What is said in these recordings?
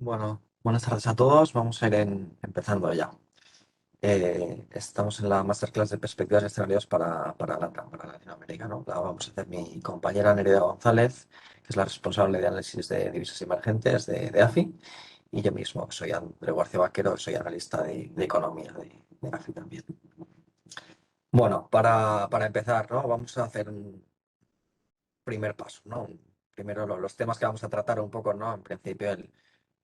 Bueno, buenas tardes a todos. Vamos a ir empezando ya. Estamos en la masterclass de perspectivas y escenarios para LATAM, para Latinoamérica, ¿no? La vamos a hacer mi compañera Nereida González, que es la responsable de análisis de divisas emergentes de AFI, y yo mismo, que soy André García Vaquero, que soy analista de economía de AFI también. Bueno, para empezar, ¿no? Vamos a hacer un primer paso, ¿no? Primero los temas que vamos a tratar un poco, ¿no? En principio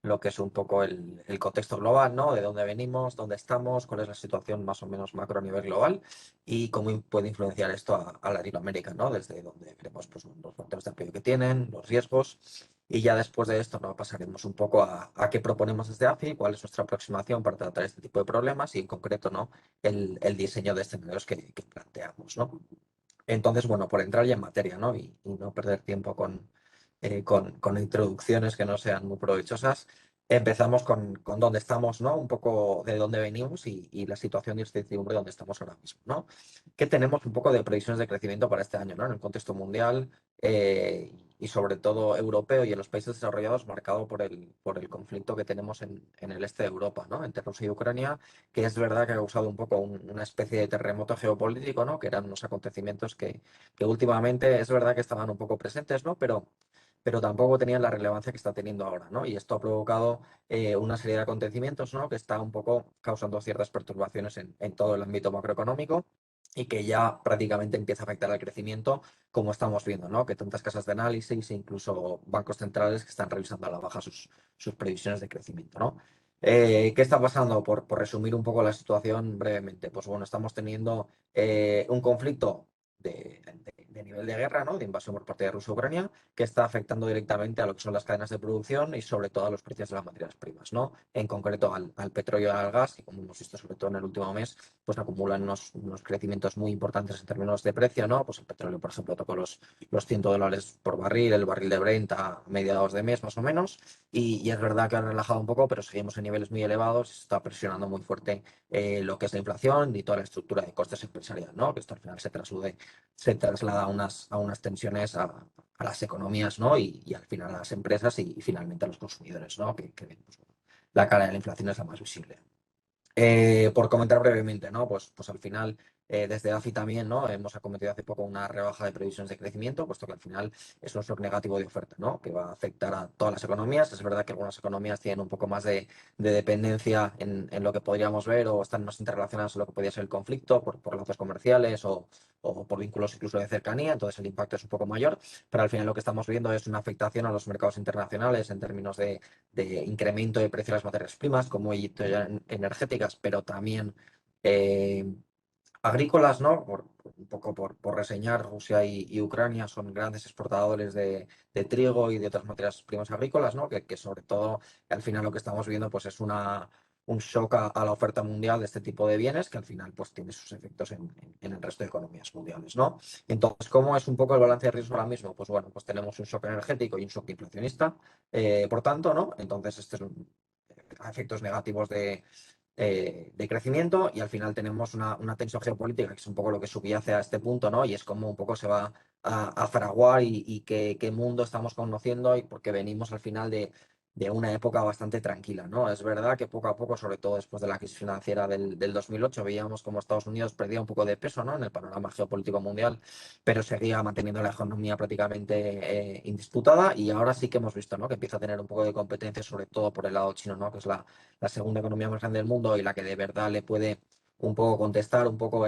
lo que es un poco el contexto global, ¿no? De dónde venimos, dónde estamos, cuál es la situación más o menos macro a nivel global y cómo puede influenciar esto a Latinoamérica, ¿no? Desde donde veremos pues, los factores de apoyo que tienen, los riesgos. Y ya después de esto, ¿no? Pasaremos un poco a qué proponemos desde AFI, cuál es nuestra aproximación para tratar este tipo de problemas y en concreto, ¿no? El diseño de escenarios que planteamos, ¿no? Entonces, bueno, por entrar ya en materia, ¿no? Y no perder tiempo con introducciones que no sean muy provechosas, empezamos con dónde estamos, ¿no? Un poco de dónde venimos y la situación de incertidumbre donde estamos ahora mismo, ¿no? Que tenemos un poco de previsiones de crecimiento para este año, ¿no? En el contexto mundial y sobre todo europeo y en los países desarrollados marcado por el conflicto que tenemos en el este de Europa, ¿no? Entre Rusia y Ucrania, que es verdad que ha causado un poco una especie de terremoto geopolítico, ¿no? Que eran unos acontecimientos que últimamente es verdad que estaban un poco presentes, ¿no? Pero tampoco tenían la relevancia que está teniendo ahora, ¿no? Y esto ha provocado una serie de acontecimientos, ¿no? Que está un poco causando ciertas perturbaciones en todo el ámbito macroeconómico y que ya prácticamente empieza a afectar al crecimiento, como estamos viendo, ¿no? Que tantas casas de análisis e incluso bancos centrales que están revisando a la baja sus previsiones de crecimiento, ¿no? ¿Qué está pasando? Por resumir un poco la situación brevemente, pues bueno, estamos teniendo un conflicto de nivel de guerra, ¿no? De invasión por parte de Rusia y Ucrania, que está afectando directamente a lo que son las cadenas de producción y sobre todo a los precios de las materias primas, ¿no? En concreto al petróleo y al gas, y como hemos visto sobre todo en el último mes, pues acumulan unos crecimientos muy importantes en términos de precio, ¿no? Pues el petróleo, por ejemplo, tocó los $100 por barril, el barril de Brent a mediados de mes más o menos, y es verdad que han relajado un poco, pero seguimos en niveles muy elevados y se está presionando muy fuerte lo que es la inflación y toda la estructura de costes empresariales, ¿no? Que esto al final se traslada a unas tensiones a las economías, ¿no? Y al final a las empresas y finalmente a los consumidores, ¿no? Que ven, pues, bueno, la cara de la inflación es la más visible. Por comentar brevemente, ¿no? Pues al final, desde AFI también, ¿no? Hemos acometido hace poco una rebaja de previsiones de crecimiento, puesto que al final es un shock negativo de oferta, ¿no? Que va a afectar a todas las economías. Es verdad que algunas economías tienen un poco más de dependencia en lo que podríamos ver o están más interrelacionadas a lo que podría ser el conflicto por lazos comerciales o por vínculos incluso de cercanía, entonces el impacto es un poco mayor, pero al final lo que estamos viendo es una afectación a los mercados internacionales en términos de incremento de precios de las materias primas, como energéticas, pero también eh, agrícolas, ¿no? Un poco por reseñar, Rusia y Ucrania son grandes exportadores de trigo y de otras materias primas agrícolas, ¿no? Que sobre todo al final lo que estamos viendo pues es un shock a la oferta mundial de este tipo de bienes que al final pues tiene sus efectos en el resto de economías mundiales, ¿no? Entonces, ¿cómo es un poco el balance de riesgo ahora mismo? Pues bueno, pues tenemos un shock energético y un shock inflacionista, por tanto, ¿no? Entonces, este es efectos negativos de crecimiento y al final tenemos una tensión geopolítica, que es un poco lo que subyace a este punto, ¿no? Y es como un poco se va a fraguar y qué mundo estamos conociendo y porque venimos al final de una época bastante tranquila, ¿no? Es verdad que poco a poco, sobre todo después de la crisis financiera del 2008, veíamos como Estados Unidos perdía un poco de peso, ¿no? En el panorama geopolítico mundial, pero seguía manteniendo la economía prácticamente indisputada y ahora sí que hemos visto, ¿no? Que empieza a tener un poco de competencia, sobre todo por el lado chino, ¿no? Que es la segunda economía más grande del mundo y la que de verdad le puede un poco contestar un poco o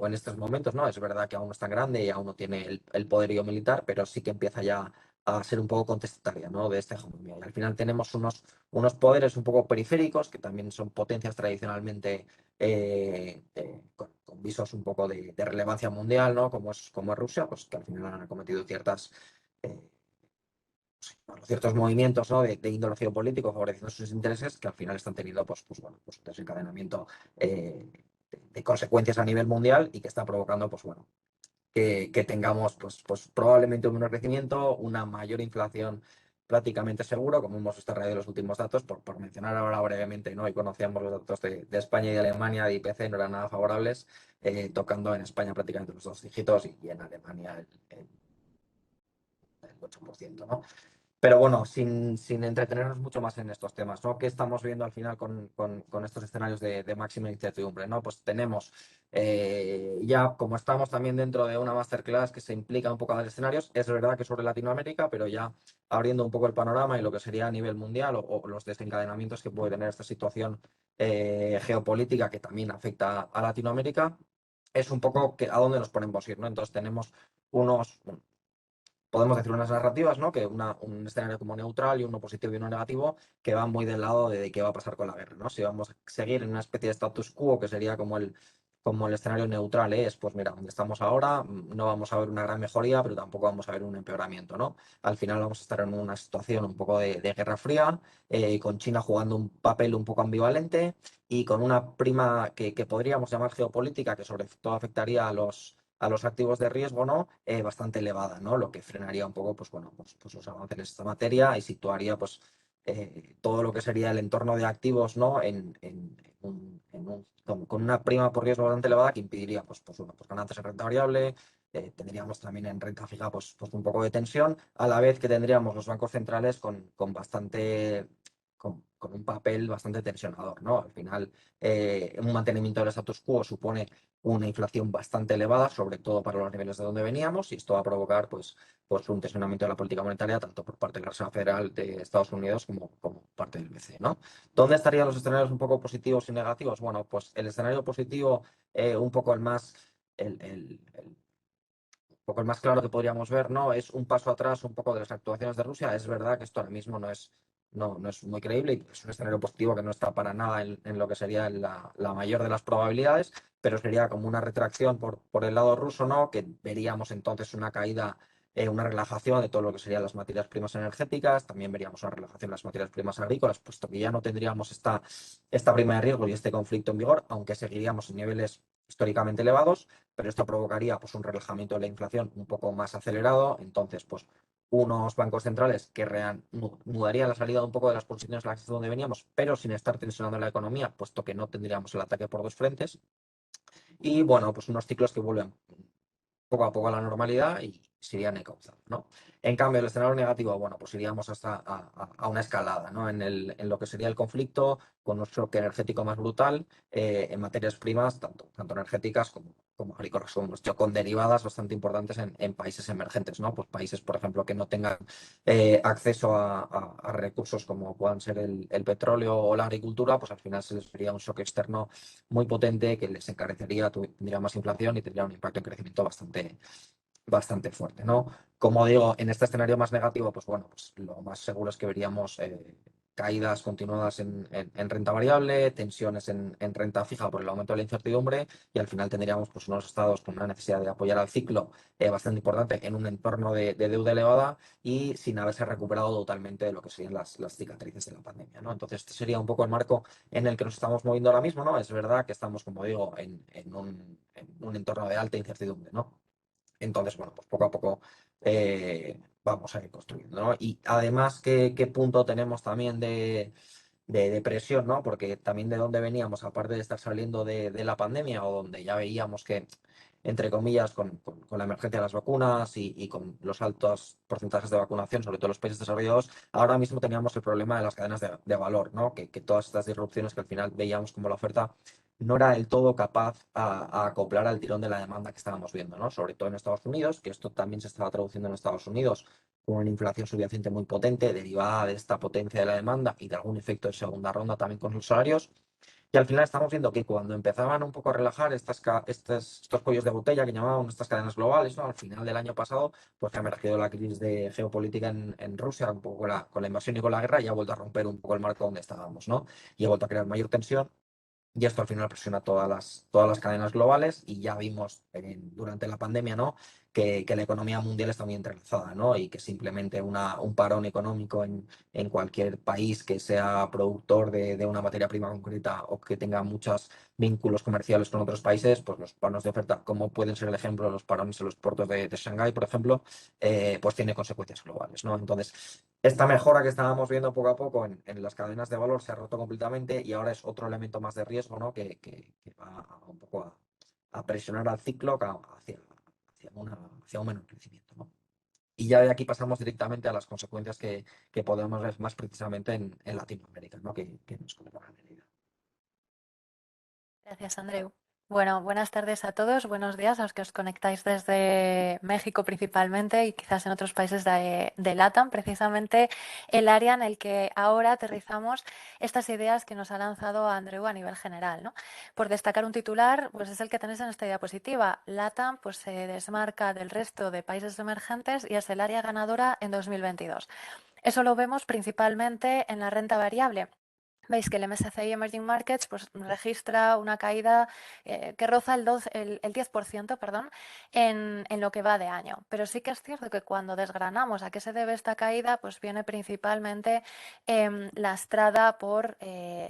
en estos momentos, ¿no? Es verdad que aún no es tan grande y aún no tiene el poderío militar, pero sí que empieza ya a ser un poco contestataria, ¿no? De esta hegemonía. Y al final tenemos unos poderes un poco periféricos, que también son potencias tradicionalmente con visos un poco de relevancia mundial, ¿no? Como es Rusia, pues que al final han cometido eh, bueno, ciertos movimientos, ¿no? de índole geopolítico favoreciendo sus intereses que al final están teniendo bueno, pues un desencadenamiento de consecuencias a nivel mundial y que está provocando pues, bueno, que tengamos pues probablemente un menor crecimiento, una mayor inflación prácticamente seguro, como hemos visto a raíz de los últimos datos, por mencionar ahora brevemente, ¿no? Hoy conocíamos los datos de España y de Alemania de IPC, no eran nada favorables, tocando en España prácticamente los dos dígitos y en Alemania el 8%, ¿no? Pero bueno, sin entretenernos mucho más en estos temas, ¿no? ¿Qué estamos viendo al final con estos escenarios de máxima incertidumbre, ¿no? Pues tenemos, ya como estamos también dentro de una masterclass que se implica un poco a los escenarios, es verdad que sobre Latinoamérica, pero ya abriendo un poco el panorama y lo que sería a nivel mundial o los desencadenamientos que puede tener esta situación geopolítica que también afecta a Latinoamérica, es un poco a dónde nos podemos ir, ¿no? Entonces tenemos unos, podemos decir unas narrativas, ¿no? Que un escenario como neutral y uno positivo y uno negativo, que van muy del lado de qué va a pasar con la guerra, ¿no? Si vamos a seguir en una especie de status quo, que sería como el escenario neutral, es, pues mira, donde estamos ahora, no vamos a ver una gran mejoría, pero tampoco vamos a ver un empeoramiento, ¿no? Al final vamos a estar en una situación un poco de guerra fría, con China jugando un papel un poco ambivalente y con una prima que podríamos llamar geopolítica, que sobre todo afectaría a los activos de riesgo, ¿no? Bastante elevada, ¿no? Lo que frenaría un poco, pues bueno, pues los avances en esta materia y situaría, pues, todo lo que sería el entorno de activos, ¿no? Con una prima por riesgo bastante elevada que impediría, bueno, pues ganancias en renta variable. Tendríamos también en renta fija pues un poco de tensión, a la vez que tendríamos los bancos centrales con un papel bastante tensionador, ¿no? Al final, un mantenimiento del status quo supone una inflación bastante elevada, sobre todo para los niveles de donde veníamos, y esto va a provocar pues un tensionamiento de la política monetaria, tanto por parte de la Reserva Federal de Estados Unidos como parte del BCE, ¿no? ¿Dónde estarían los escenarios un poco positivos y negativos? Bueno, pues el escenario positivo, un poco un poco el más claro que podríamos ver, ¿no? Es un paso atrás un poco de las actuaciones de Rusia. Es verdad que esto ahora mismo no es muy creíble y es un escenario positivo que no está para nada en lo que sería la mayor de las probabilidades, pero sería como una retracción por el lado ruso, ¿no? Que veríamos entonces una caída, una relajación de todo lo que serían las materias primas energéticas, también veríamos una relajación de las materias primas agrícolas, puesto que ya no tendríamos esta prima de riesgo y este conflicto en vigor, aunque seguiríamos en niveles históricamente elevados, pero esto provocaría pues un relajamiento de la inflación un poco más acelerado. Entonces, pues unos bancos centrales que mudarían la salida un poco de las posiciones de donde veníamos, pero sin estar tensionando la economía, puesto que no tendríamos el ataque por dos frentes. Y bueno, pues unos ciclos que vuelven poco a poco a la normalidad y se irían encauzando, ¿no? En cambio, el escenario negativo, bueno, pues iríamos hasta a una escalada, ¿no? En lo que sería el conflicto, con un shock energético más brutal, en materias primas, tanto energéticas como agrícolas, con derivadas bastante importantes en países emergentes, ¿no? Pues países, por ejemplo, que no tengan acceso a recursos como puedan ser el petróleo o la agricultura, pues al final se les vería un shock externo muy potente que les encarecería, tendría más inflación y tendría un impacto en crecimiento bastante fuerte, ¿no? Como digo, en este escenario más negativo, pues bueno, pues lo más seguro es que veríamos caídas continuadas en renta variable, tensiones en renta fija por el aumento de la incertidumbre y al final tendríamos pues unos estados con una necesidad de apoyar al ciclo bastante importante en un entorno de deuda elevada y sin haberse recuperado totalmente de lo que serían las cicatrices de la pandemia, ¿no? Entonces, este sería un poco el marco en el que nos estamos moviendo ahora mismo, ¿no? Es verdad que estamos, como digo, en un entorno de alta incertidumbre, ¿no? Entonces, bueno, pues poco a poco vamos a ir construyendo, ¿no? Y además, ¿qué punto tenemos también de depresión, ¿no? Porque también de dónde veníamos, aparte de estar saliendo de la pandemia, o donde ya veíamos que, entre comillas, con la emergencia de las vacunas y con los altos porcentajes de vacunación, sobre todo en los países desarrollados, ahora mismo teníamos el problema de las cadenas de valor, ¿no? Que todas estas disrupciones que al final veíamos como la oferta no era del todo capaz a acoplar al tirón de la demanda que estábamos viendo, ¿no? Sobre todo en Estados Unidos, que esto también se estaba traduciendo en Estados Unidos con una inflación subyacente muy potente, derivada de esta potencia de la demanda y de algún efecto de segunda ronda también con los salarios. Y al final estamos viendo que cuando empezaban un poco a relajar estos cuellos de botella que llamábamos estas cadenas globales, ¿no? Al final del año pasado, pues ha emergido la crisis de geopolítica en Rusia, un poco con la invasión y con la guerra, y ha vuelto a romper un poco el marco donde estábamos, ¿no? Y ha vuelto a crear mayor tensión y esto al final presiona todas las cadenas globales y ya vimos durante la pandemia, ¿no? Que la economía mundial está muy entrelazada, ¿no? Y que simplemente un parón económico en cualquier país que sea productor de una materia prima concreta o que tenga muchos vínculos comerciales con otros países, pues los paros de oferta, como pueden ser el ejemplo los parones en los puertos de Shanghái, por ejemplo, pues tiene consecuencias globales, ¿no? Entonces, esta mejora que estábamos viendo poco a poco en las cadenas de valor se ha roto completamente y ahora es otro elemento más de riesgo, ¿no? Que va un poco a presionar al ciclo hacia un menor crecimiento, ¿no? Y ya de aquí pasamos directamente a las consecuencias que podemos ver más precisamente en Latinoamérica, ¿no? Que nos comentaba Nereida. Gracias, Andreu. Bueno, buenas tardes a todos, buenos días a los que os conectáis desde México principalmente y quizás en otros países de LATAM, precisamente el área en el que ahora aterrizamos estas ideas que nos ha lanzado Andreu a nivel general, ¿no? Por destacar un titular, pues es el que tenéis en esta diapositiva. LATAM pues, se desmarca del resto de países emergentes y es el área ganadora en 2022. Eso lo vemos principalmente en la renta variable. Veis que el MSCI Emerging Markets pues, registra una caída que roza el 10%, perdón, en lo que va de año. Pero sí que es cierto que cuando desgranamos a qué se debe esta caída, pues viene principalmente lastrada por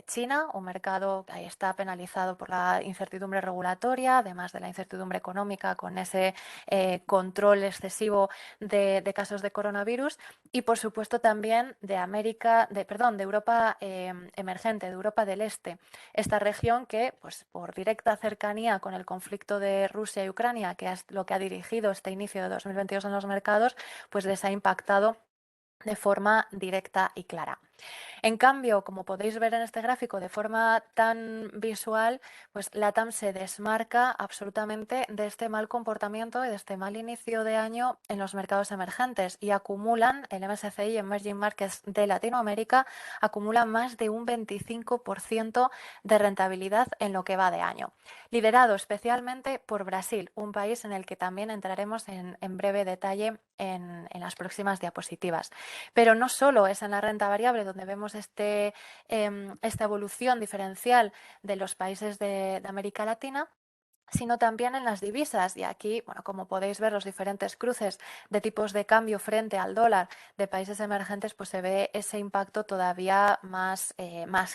China, un mercado que ahí está penalizado por la incertidumbre regulatoria, además de la incertidumbre económica con ese control excesivo de casos de coronavirus. Y por supuesto también de Europa emergente, de Europa del Este, esta región que, pues, por directa cercanía con el conflicto de Rusia y Ucrania, que es lo que ha dirigido este inicio de 2022 en los mercados, pues les ha impactado de forma directa y clara. En cambio, como podéis ver en este gráfico de forma tan visual, pues LATAM se desmarca absolutamente de este mal comportamiento y de este mal inicio de año en los mercados emergentes y acumulan, el MSCI Emerging Markets de Latinoamérica, acumula más de un 25% de rentabilidad en lo que va de año, liderado especialmente por Brasil, un país en el que también entraremos en breve detalle en las próximas diapositivas. Pero no solo es en la renta variable donde vemos esta evolución diferencial de los países de América Latina, sino también en las divisas. Y aquí, bueno, como podéis ver, los diferentes cruces de tipos de cambio frente al dólar de países emergentes, pues se ve ese impacto todavía más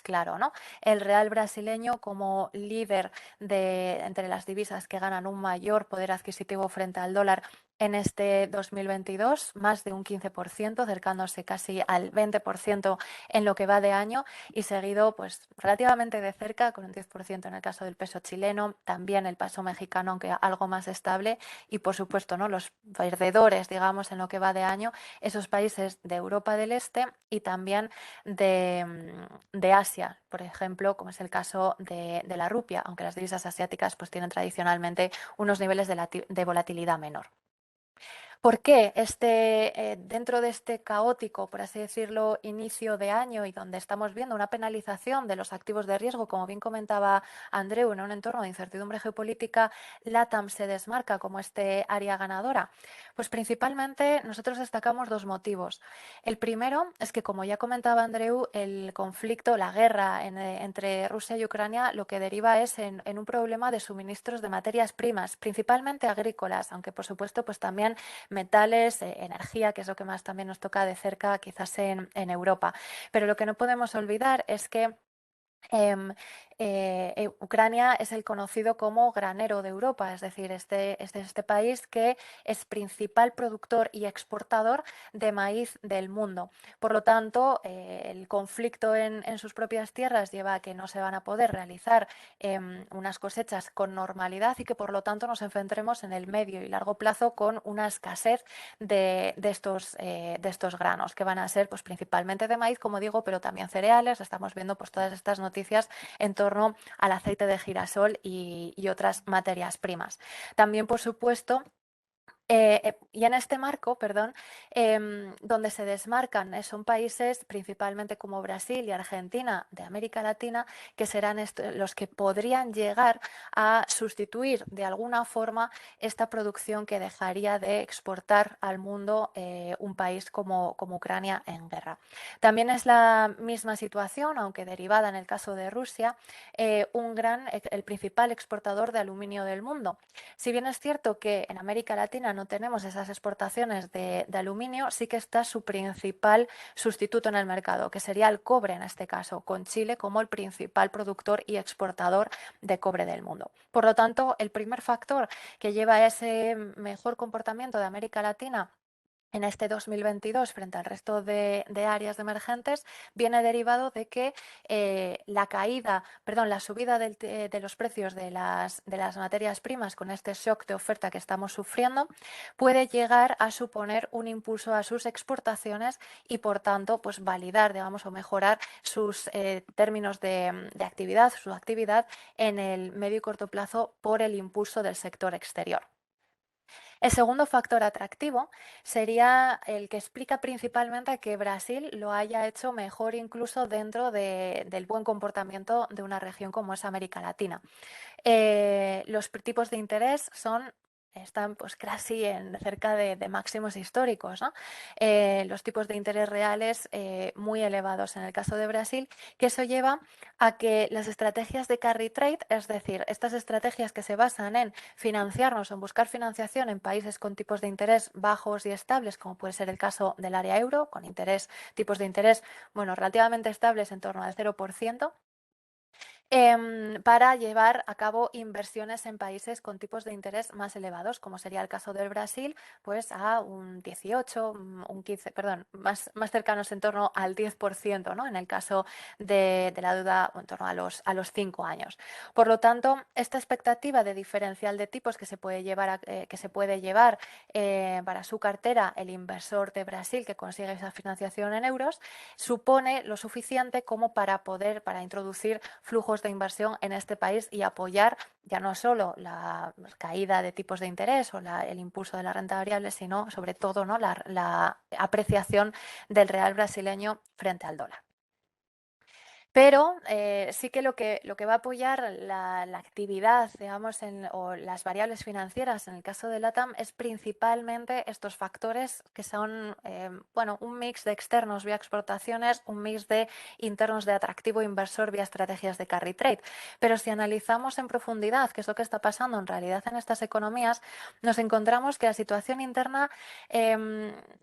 claro, ¿no? El real brasileño como líder entre las divisas que ganan un mayor poder adquisitivo frente al dólar en este 2022, más de un 15%, acercándose casi al 20% en lo que va de año, y seguido pues relativamente de cerca con un 10% en el caso del peso chileno, también el peso mexicano, aunque algo más estable, y por supuesto, ¿no?, los perdedores, digamos, en lo que va de año, esos países de Europa del Este y también de Asia, por ejemplo, como es el caso de la rupia, aunque las divisas asiáticas pues tienen tradicionalmente unos niveles de volatilidad menor. ¿Por qué dentro de este caótico, por así decirlo, inicio de año y donde estamos viendo una penalización de los activos de riesgo, como bien comentaba Andreu, en un entorno de incertidumbre geopolítica, LATAM se desmarca como este área ganadora? Pues principalmente nosotros destacamos dos motivos. El primero es que, como ya comentaba Andreu, el conflicto, la guerra entre Rusia y Ucrania lo que deriva es en un problema de suministros de materias primas, principalmente agrícolas, aunque por supuesto pues también metales, energía, que es lo que más también nos toca de cerca quizás en Europa. Pero lo que no podemos olvidar es que Em, Ucrania es el conocido como granero de Europa, es decir, este país que es principal productor y exportador de maíz del mundo. Por lo tanto, el conflicto en sus propias tierras lleva a que no se van a poder realizar unas cosechas con normalidad y que por lo tanto nos enfrentaremos en el medio y largo plazo con una escasez de estos granos, que van a ser pues, principalmente de maíz, como digo, pero también cereales. Estamos viendo pues, todas estas noticias en torno al aceite de girasol y otras materias primas. También, por supuesto, y en este marco, perdón, donde se desmarcan son países principalmente como Brasil y Argentina de América Latina, que serán los que podrían llegar a sustituir de alguna forma esta producción que dejaría de exportar al mundo un país como Ucrania en guerra. También es la misma situación, aunque derivada en el caso de Rusia, el principal exportador de aluminio del mundo. Si bien es cierto que en América Latina no tenemos esas exportaciones de aluminio, sí que está su principal sustituto en el mercado, que sería el cobre en este caso, con Chile como el principal productor y exportador de cobre del mundo. Por lo tanto, el primer factor que lleva a ese mejor comportamiento de América Latina en este 2022 frente al resto de áreas de emergentes viene derivado de que la subida de los precios de las materias primas con este shock de oferta que estamos sufriendo puede llegar a suponer un impulso a sus exportaciones y por tanto pues validar, digamos, o mejorar sus términos de actividad, su actividad en el medio y corto plazo por el impulso del sector exterior. El segundo factor atractivo sería el que explica principalmente que Brasil lo haya hecho mejor incluso dentro del buen comportamiento de una región como es América Latina. Los tipos de interés están pues casi cerca de máximos históricos, ¿no? Los tipos de interés reales muy elevados en el caso de Brasil, que eso lleva a que las estrategias de carry trade, es decir, estas estrategias que se basan en financiarnos o en buscar financiación en países con tipos de interés bajos y estables, como puede ser el caso del área euro, con tipos de interés relativamente estables en torno al 0%, para llevar a cabo inversiones en países con tipos de interés más elevados, como sería el caso del Brasil, pues a un 18, un 15, perdón, más cercanos en torno al 10%, ¿no? En el caso de la deuda en torno a los 5 años. Por lo tanto, esta expectativa de diferencial de tipos que se puede llevar para su cartera el inversor de Brasil que consigue esa financiación en euros, supone lo suficiente como para introducir flujos de inversión en este país y apoyar ya no solo la caída de tipos de interés o el impulso de la renta variable, sino sobre todo, ¿no?, la apreciación del real brasileño frente al dólar. Pero sí que lo que va a apoyar la actividad, digamos, o las variables financieras en el caso de LATAM es principalmente estos factores que son, un mix de externos vía exportaciones, un mix de internos de atractivo inversor vía estrategias de carry trade. Pero si analizamos en profundidad qué es lo que está pasando en realidad en estas economías, nos encontramos que la situación interna,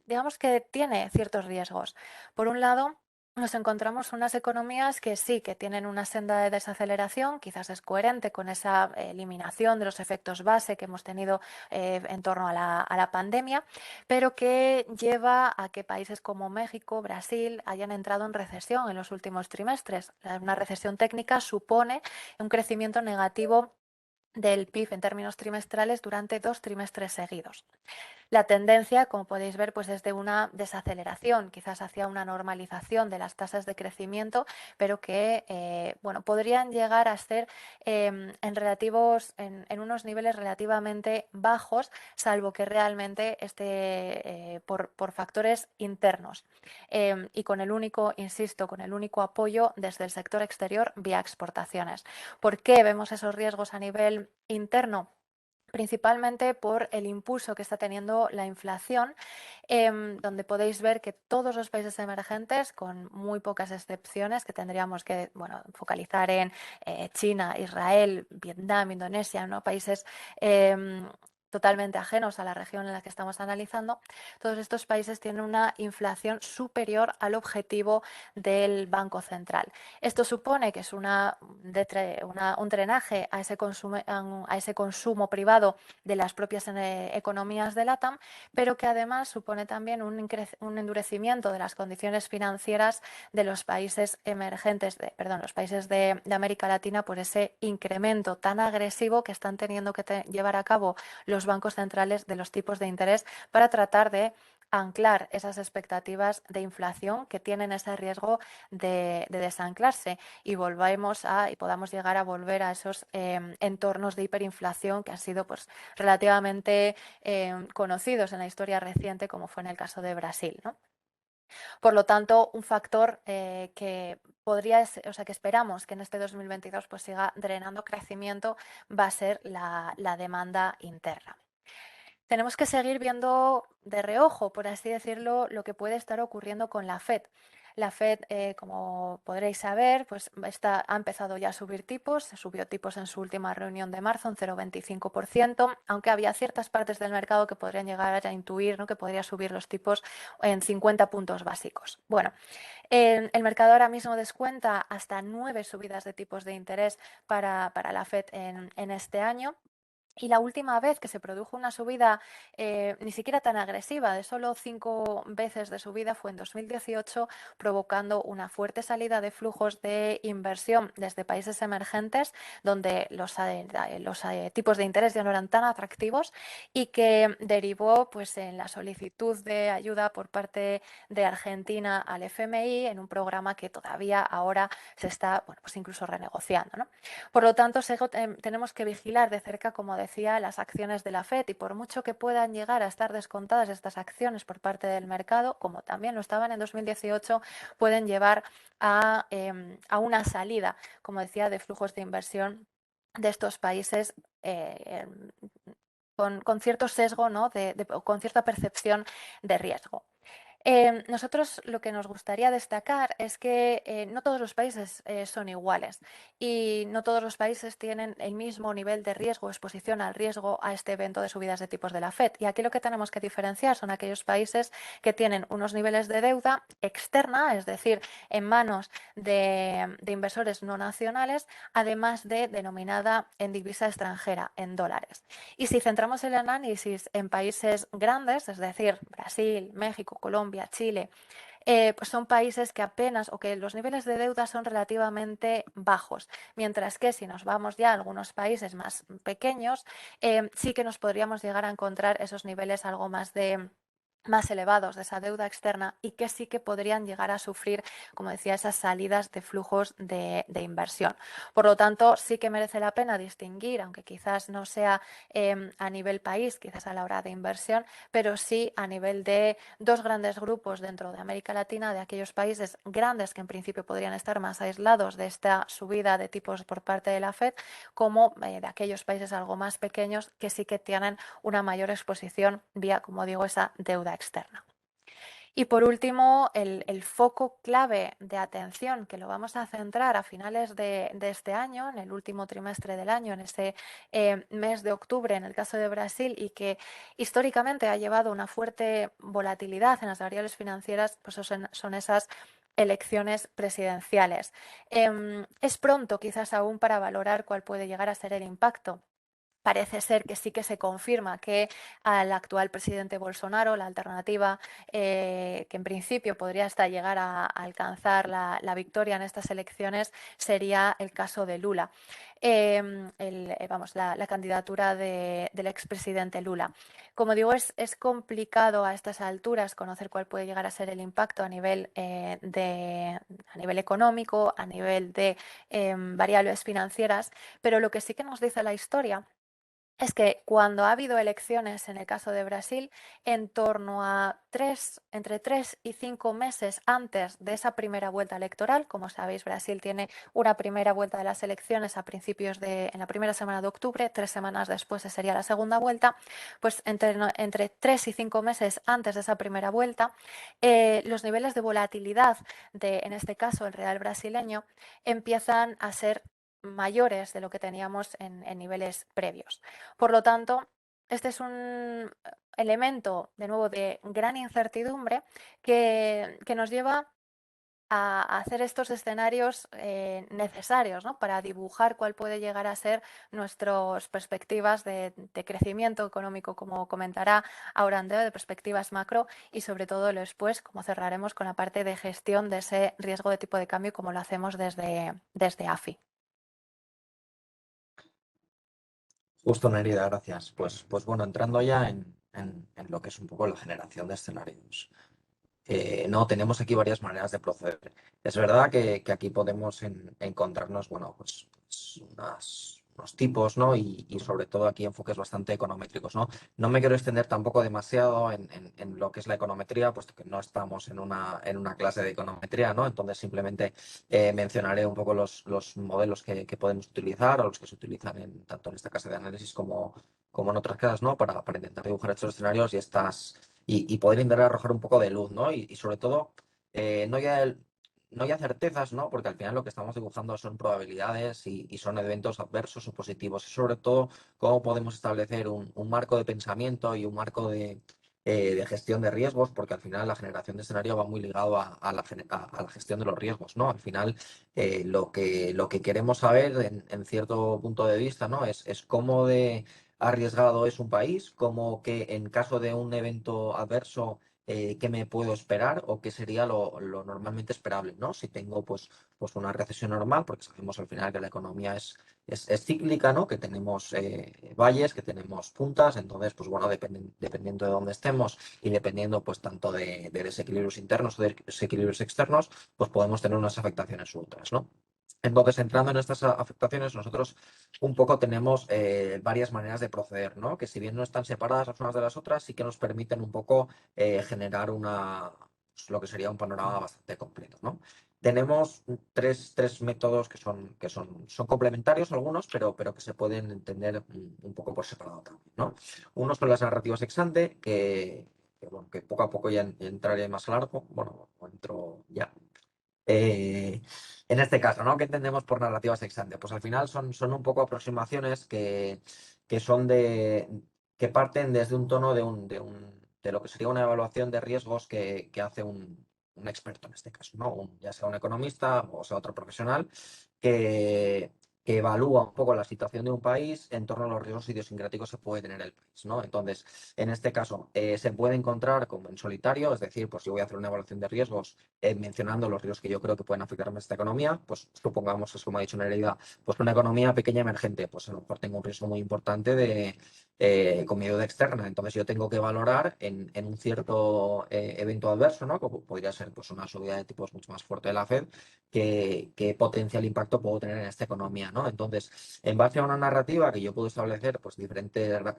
digamos que tiene ciertos riesgos. Por un lado, nos encontramos unas economías que sí, que tienen una senda de desaceleración, quizás es coherente con esa eliminación de los efectos base que hemos tenido en torno a la pandemia, pero que lleva a que países como México, Brasil, hayan entrado en recesión en los últimos trimestres. Una recesión técnica supone un crecimiento negativo del PIB en términos trimestrales durante 2 trimestres seguidos. La tendencia, como podéis ver, pues es de una desaceleración, quizás hacia una normalización de las tasas de crecimiento, pero que podrían llegar a ser en unos niveles relativamente bajos, salvo que realmente esté por factores internos y con el único apoyo desde el sector exterior vía exportaciones. ¿Por qué vemos esos riesgos a nivel interno? Principalmente por el impulso que está teniendo la inflación, donde podéis ver que todos los países emergentes, con muy pocas excepciones, que tendríamos que focalizar en China, Israel, Vietnam, Indonesia, ¿no?, países totalmente ajenos a la región en la que estamos analizando, todos estos países tienen una inflación superior al objetivo del Banco Central. Esto supone que es un drenaje a ese consumo privado de las propias economías de LATAM, pero que además supone también un endurecimiento de las condiciones financieras de los países los países de América Latina, por ese incremento tan agresivo que están teniendo que llevar a cabo los bancos centrales de los tipos de interés para tratar de anclar esas expectativas de inflación que tienen ese riesgo de desanclarse y podamos llegar a volver a esos entornos de hiperinflación que han sido pues relativamente conocidos en la historia reciente, como fue en el caso de Brasil, ¿no? Por lo tanto, un factor que que esperamos que en este 2022 pues siga drenando crecimiento va a ser la demanda interna. Tenemos que seguir viendo de reojo, por así decirlo, lo que puede estar ocurriendo con la Fed. La Fed, como podréis saber, pues ha empezado ya a subir tipos, se subió tipos en su última reunión de marzo, un 0,25%, aunque había ciertas partes del mercado que podrían llegar a intuir, ¿no?, que podría subir los tipos en 50 puntos básicos. Bueno, el mercado ahora mismo descuenta hasta 9 subidas de tipos de interés para la Fed en este año. Y la última vez que se produjo una subida ni siquiera tan agresiva, de solo 5 veces de subida, fue en 2018, provocando una fuerte salida de flujos de inversión desde países emergentes, donde los tipos de interés ya no eran tan atractivos y que derivó pues, en la solicitud de ayuda por parte de Argentina al FMI en un programa que todavía ahora se está, bueno, pues incluso renegociando, ¿no? Por lo tanto, tenemos que vigilar de cerca, como decía, las acciones de la FED, y por mucho que puedan llegar a estar descontadas estas acciones por parte del mercado, como también lo estaban en 2018, pueden llevar a una salida, como decía, de flujos de inversión de estos países con cierto sesgo, ¿no? Con cierta percepción de riesgo. Nosotros lo que nos gustaría destacar es que no todos los países son iguales y no todos los países tienen el mismo nivel de riesgo, exposición al riesgo a este evento de subidas de tipos de la FED. Y aquí lo que tenemos que diferenciar son aquellos países que tienen unos niveles de deuda externa, es decir, en manos de inversores no nacionales, además de denominada en divisa extranjera, en dólares. Y si centramos el análisis en países grandes, es decir, Brasil, México, Colombia, Chile, pues son países que apenas o que los niveles de deuda son relativamente bajos, mientras que si nos vamos ya a algunos países más pequeños, sí que nos podríamos llegar a encontrar esos niveles algo más elevados de esa deuda externa y que sí que podrían llegar a sufrir, como decía, esas salidas de flujos de inversión. Por lo tanto, sí que merece la pena distinguir, aunque quizás no sea a nivel país, quizás a la hora de inversión, pero sí a nivel de dos grandes grupos dentro de América Latina, de aquellos países grandes que en principio podrían estar más aislados de esta subida de tipos por parte de la FED, como de aquellos países algo más pequeños que sí que tienen una mayor exposición vía, como digo, esa deuda externa. Y por último, el foco clave de atención que lo vamos a centrar a finales de este año, en el último trimestre del año, en ese mes de octubre, en el caso de Brasil, y que históricamente ha llevado una fuerte volatilidad en las variables financieras, pues son esas elecciones presidenciales. Es pronto quizás aún para valorar cuál puede llegar a ser el impacto. Parece ser que sí que se confirma que al actual presidente Bolsonaro, la alternativa que en principio podría hasta llegar a alcanzar la victoria en estas elecciones, sería el caso de Lula, la candidatura del expresidente Lula. Como digo, es complicado a estas alturas conocer cuál puede llegar a ser el impacto a nivel económico, a nivel de variables financieras, pero lo que sí que nos dice la historia es que cuando ha habido elecciones, en el caso de Brasil, en torno a entre 3 y 5 meses antes de esa primera vuelta electoral, como sabéis, Brasil tiene una primera vuelta de las elecciones en la primera semana de octubre, 3 semanas después sería la segunda vuelta, pues entre 3 y 5 meses antes de esa primera vuelta, los niveles de volatilidad en este caso, el real brasileño, empiezan a ser mayores de lo que teníamos en niveles previos. Por lo tanto, este es un elemento, de nuevo, de gran incertidumbre que nos lleva a hacer estos escenarios necesarios, ¿no? Para dibujar cuál puede llegar a ser nuestras perspectivas de crecimiento económico, como comentará Aurandeo, de perspectivas macro y sobre todo después, como cerraremos con la parte de gestión de ese riesgo de tipo de cambio, como lo hacemos desde AFI. Justo, Nerida, gracias. Pues bueno, entrando ya en lo que es un poco la generación de escenarios. No, tenemos aquí varias maneras de proceder. Es verdad que aquí podemos encontrarnos, bueno, pues unos tipos, ¿no? Y sobre todo aquí enfoques bastante econométricos, ¿no? No me quiero extender tampoco demasiado en lo que es la econometría, puesto que no estamos en una clase de econometría, ¿no? Entonces simplemente mencionaré un poco los modelos que podemos utilizar o los que se utilizan tanto en esta clase de análisis como en otras casas, ¿no? Para intentar dibujar estos escenarios y poder intentar arrojar un poco de luz, ¿no? Y sobre todo, no ya certezas, ¿no? Porque al final lo que estamos dibujando son probabilidades y son eventos adversos o positivos. Y sobre todo, cómo podemos establecer un marco de pensamiento y un marco de gestión de riesgos, porque al final la generación de escenario va muy ligado a la gestión de los riesgos, ¿no? Al final, lo que queremos saber en cierto punto de vista, ¿no? Es cómo arriesgado es un país, como que en caso de un evento adverso, qué me puedo esperar o qué sería lo normalmente esperable, ¿no? Si tengo pues una recesión normal, porque sabemos al final que la economía es cíclica, ¿no? Que tenemos valles, que tenemos puntas, entonces, pues bueno, dependiendo de dónde estemos y dependiendo pues tanto de desequilibrios internos o de desequilibrios externos, pues podemos tener unas afectaciones u otras, ¿no? Entonces, entrando en estas afectaciones, nosotros un poco tenemos varias maneras de proceder, ¿no? Que si bien no están separadas las unas de las otras, sí que nos permiten un poco generar pues, lo que sería un panorama bastante completo, ¿no? Tenemos tres métodos son complementarios algunos, pero que se pueden entender un poco por separado también, ¿no? Uno son las narrativas ex ante, bueno, que poco a poco ya entraré más largo, bueno, entro ya. Eh, en este caso, ¿no? ¿Qué entendemos por narrativas ex ante? Pues al final son un poco aproximaciones que son que parten desde un tono de lo que sería una evaluación de riesgos que hace un experto en este caso, ¿no? Ya sea un economista o sea otro profesional que, que evalúa un poco la situación de un país en torno a los riesgos idiosincráticos que puede tener el país, ¿no? Entonces, en este caso, se puede encontrar como en solitario, es decir, pues yo voy a hacer una evaluación de riesgos mencionando los riesgos que yo creo que pueden afectarme a esta economía, pues supongamos, es como ha dicho Nereida, pues una economía pequeña emergente, pues a lo mejor tengo un riesgo muy importante con mi deuda externa, entonces yo tengo que valorar en un cierto evento adverso, ¿no? Como podría ser pues una subida de tipos mucho más fuerte de la Fed, qué potencial impacto puedo tener en esta economía, ¿no? Entonces, en base a una narrativa que yo puedo establecer, pues diferente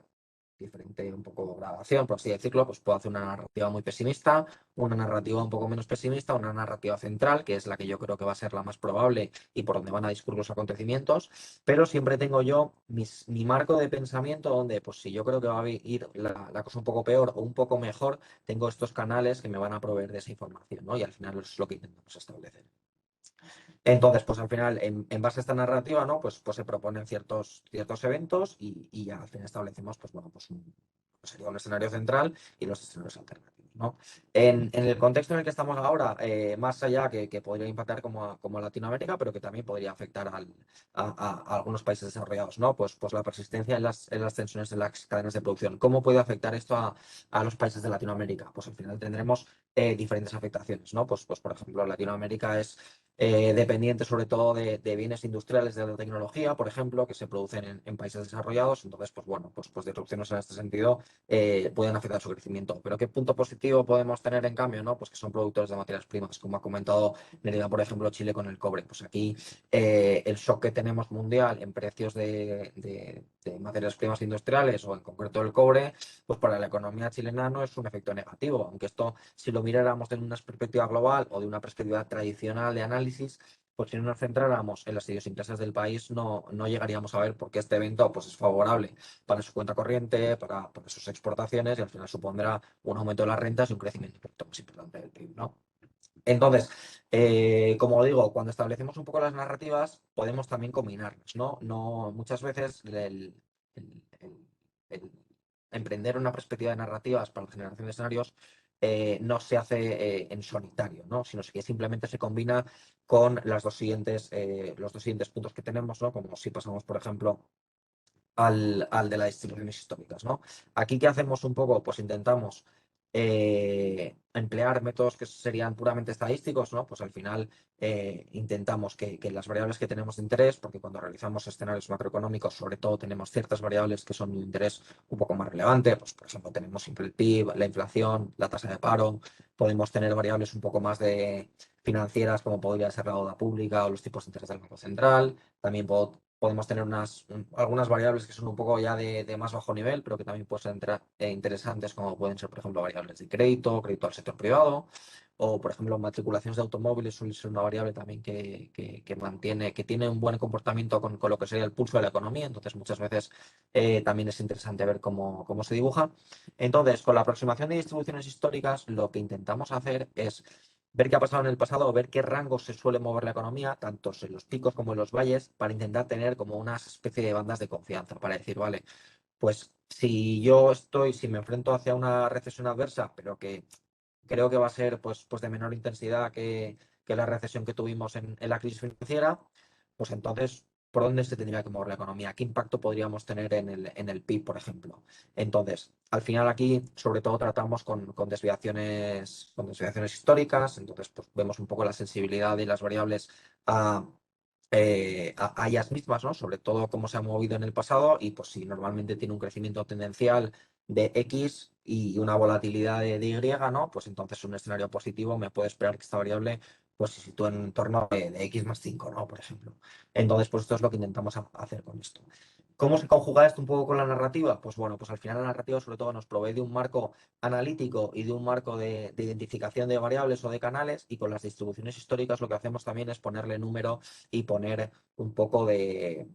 un poco gradación, por así decirlo, pues puedo hacer una narrativa muy pesimista, una narrativa un poco menos pesimista, una narrativa central, que es la que yo creo que va a ser la más probable y por donde van a discurrir los acontecimientos, pero siempre tengo yo mi marco de pensamiento donde, pues si yo creo que va a ir la cosa un poco peor o un poco mejor, tengo estos canales que me van a proveer de esa información, ¿no? Y al final eso es lo que intentamos establecer. Entonces, pues al final, en base a esta narrativa, ¿no? Pues se proponen ciertos eventos y ya al final establecemos, pues bueno, pues sería un escenario central y los escenarios alternativos, ¿no? En el contexto en el que estamos ahora, más allá que podría impactar como a Latinoamérica, pero que también podría afectar a algunos países desarrollados, ¿no? Pues la persistencia en las tensiones de las cadenas de producción. ¿Cómo puede afectar esto a los países de Latinoamérica? Pues al final tendremos diferentes afectaciones, ¿no? Pues por ejemplo, Latinoamérica es dependiente sobre todo de bienes industriales de la tecnología, por ejemplo, que se producen en países desarrollados. Entonces, pues bueno, pues disrupciones en este sentido pueden afectar su crecimiento. Pero ¿qué punto positivo podemos tener en cambio? ¿No? Pues que son productores de materias primas, como ha comentado Nerida, por ejemplo, Chile con el cobre. Pues aquí el shock que tenemos mundial en precios de materias primas industriales o en concreto el cobre, pues para la economía chilena no es un efecto negativo, aunque esto, si lo miráramos de una perspectiva global o de una perspectiva tradicional de análisis, pues si no nos centráramos en las idiosincrasias del país, no llegaríamos a ver por qué este evento pues, es favorable para su cuenta corriente, para sus exportaciones y al final supondrá un aumento de las rentas y un crecimiento un poquito más importante del PIB, ¿no? Entonces, como digo, cuando establecemos un poco las narrativas, podemos también combinarlas, ¿no? Muchas veces el emprender una perspectiva de narrativas para la generación de escenarios no se hace en solitario, ¿no? Sino que simplemente se combina con los dos siguientes puntos que tenemos, ¿no? Como si pasamos, por ejemplo, al de las distribuciones históricas, ¿no? Aquí, ¿qué hacemos un poco? Pues intentamos emplear métodos que serían puramente estadísticos, ¿no? Pues al final intentamos que las variables que tenemos de interés, porque cuando realizamos escenarios macroeconómicos, sobre todo tenemos ciertas variables que son de interés un poco más relevante, pues por ejemplo tenemos siempre el PIB, la inflación, la tasa de paro, podemos tener variables un poco más de financieras como podría ser la deuda pública o los tipos de interés del Banco Central, también podemos tener algunas variables que son un poco ya de más bajo nivel, pero que también pueden ser interesantes, como pueden ser, por ejemplo, variables de crédito al sector privado, o, por ejemplo, matriculaciones de automóviles suele ser una variable también que tiene un buen comportamiento con lo que sería el pulso de la economía, entonces muchas veces también es interesante ver cómo se dibuja. Entonces, con la aproximación de distribuciones históricas, lo que intentamos hacer es ver qué ha pasado en el pasado, ver qué rangos se suele mover la economía, tanto en los picos como en los valles, para intentar tener como una especie de bandas de confianza, para decir, vale, pues si me enfrento hacia una recesión adversa, pero que creo que va a ser pues de menor intensidad que la recesión que tuvimos en la crisis financiera, pues entonces por dónde se tendría que mover la economía, qué impacto podríamos tener en el PIB, por ejemplo. Entonces, al final aquí, sobre todo, tratamos con desviaciones históricas, entonces pues, vemos un poco la sensibilidad de las variables a, a ellas mismas, ¿no? Sobre todo cómo se ha movido en el pasado y pues si normalmente tiene un crecimiento tendencial de X y una volatilidad de Y, ¿no? Pues entonces un escenario positivo me puede esperar que esta variable pues se sitúe en torno de X más 5, ¿no? Por ejemplo. Entonces, pues esto es lo que intentamos hacer con esto. ¿Cómo se conjuga esto un poco con la narrativa? Pues bueno, pues al final la narrativa sobre todo nos provee de un marco analítico y de un marco de identificación de variables o de canales, y con las distribuciones históricas lo que hacemos también es ponerle número y poner un poco de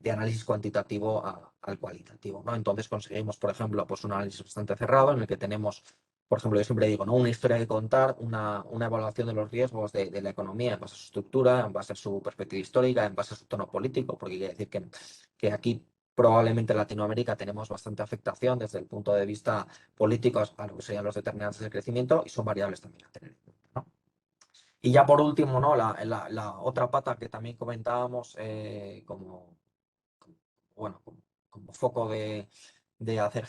análisis cuantitativo al cualitativo, ¿no? Entonces conseguimos, por ejemplo, pues un análisis bastante cerrado en el que tenemos, por ejemplo, yo siempre digo, ¿no? Una historia que contar, una evaluación de los riesgos de la economía en base a su estructura, en base a su perspectiva histórica, en base a su tono político, porque quiere decir que aquí probablemente en Latinoamérica tenemos bastante afectación desde el punto de vista político a lo que serían los determinantes del crecimiento, y son variables también a tener en cuenta, ¿no? Y ya por último, ¿no? La otra pata que también comentábamos bueno, como foco de hacer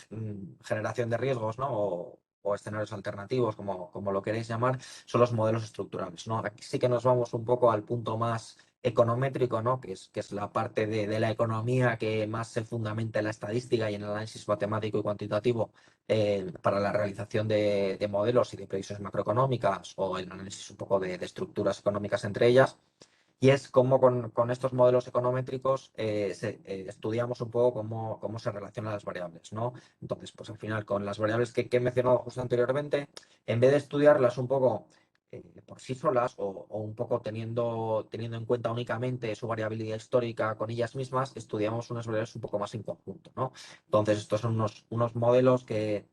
generación de riesgos, ¿no? O escenarios alternativos, como lo queréis llamar, son los modelos estructurales, ¿no? Aquí sí que nos vamos un poco al punto más econométrico, ¿no? Que es la parte de la economía que más se fundamenta en la estadística y en el análisis matemático y cuantitativo para la realización de modelos y de previsiones macroeconómicas, o el análisis un poco de estructuras económicas entre ellas. Y es como con estos modelos econométricos estudiamos un poco cómo se relacionan las variables, ¿no? Entonces, pues al final, con las variables que he mencionado justo anteriormente, en vez de estudiarlas un poco por sí solas, o un poco teniendo en cuenta únicamente su variabilidad histórica con ellas mismas, estudiamos unas variables un poco más en conjunto, ¿no? Entonces, estos son unos modelos que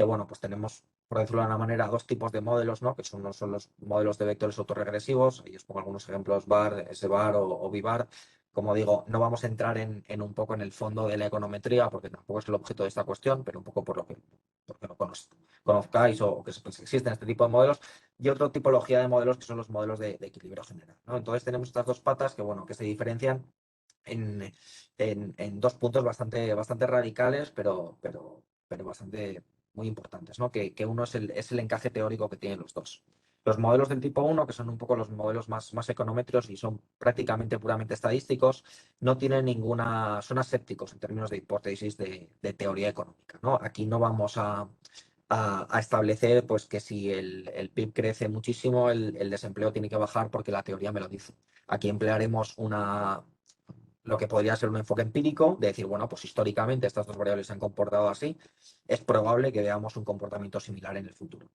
bueno, pues tenemos, por decirlo de una manera, dos tipos de modelos, ¿no? Que son, unos son los modelos de vectores autorregresivos, y os pongo algunos ejemplos, VAR, SVAR o VIVAR. Como digo, no vamos a entrar en un poco en el fondo de la econometría, porque tampoco es el objeto de esta cuestión, pero un poco porque lo conozcáis o que sepáis que existen este tipo de modelos, y otra tipología de modelos que son los modelos de equilibrio general, ¿no? Entonces tenemos estas dos patas que, bueno, que se diferencian en, en dos puntos bastante radicales, pero bastante muy importantes, ¿no? Que uno es el encaje teórico que tienen los dos. Los modelos del tipo uno, que son un poco los modelos más econométricos y son prácticamente puramente estadísticos, no tienen son asépticos en términos de hipótesis de teoría económica, ¿no? Aquí no vamos a establecer pues, que si el PIB crece muchísimo, el desempleo tiene que bajar porque la teoría me lo dice. Aquí emplearemos lo que podría ser un enfoque empírico, de decir, bueno, pues históricamente estas dos variables se han comportado así, es probable que veamos un comportamiento similar en el futuro.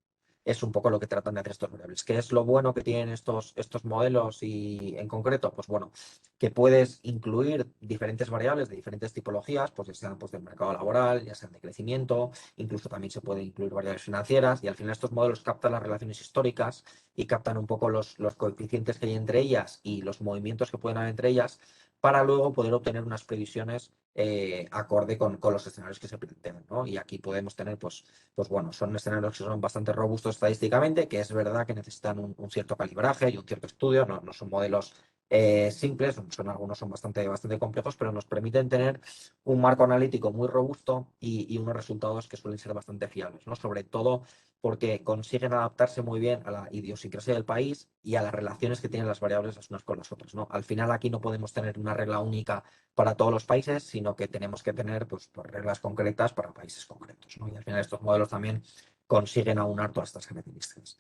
Es un poco lo que tratan de hacer estos variables. ¿Qué es lo bueno que tienen estos modelos y en concreto? Pues bueno, que puedes incluir diferentes variables de diferentes tipologías, pues ya sean pues, del mercado laboral, ya sean de crecimiento, incluso también se puede incluir variables financieras, y al final estos modelos captan las relaciones históricas y captan un poco los coeficientes que hay entre ellas y los movimientos que pueden haber entre ellas, para luego poder obtener unas previsiones acorde con los escenarios que se plantean, ¿no? Y aquí podemos tener, pues bueno, son escenarios que son bastante robustos estadísticamente, que es verdad que necesitan un cierto calibraje y un cierto estudio, no son modelos simples, algunos son bastante complejos, pero nos permiten tener un marco analítico muy robusto y unos resultados que suelen ser bastante fiables, ¿no? Sobre todo porque consiguen adaptarse muy bien a la idiosincrasia del país y a las relaciones que tienen las variables las unas con las otras, ¿no? Al final aquí no podemos tener una regla única para todos los países, sino que tenemos que tener pues, reglas concretas para países concretos, ¿no? Y al final estos modelos también consiguen aunar todas estas características.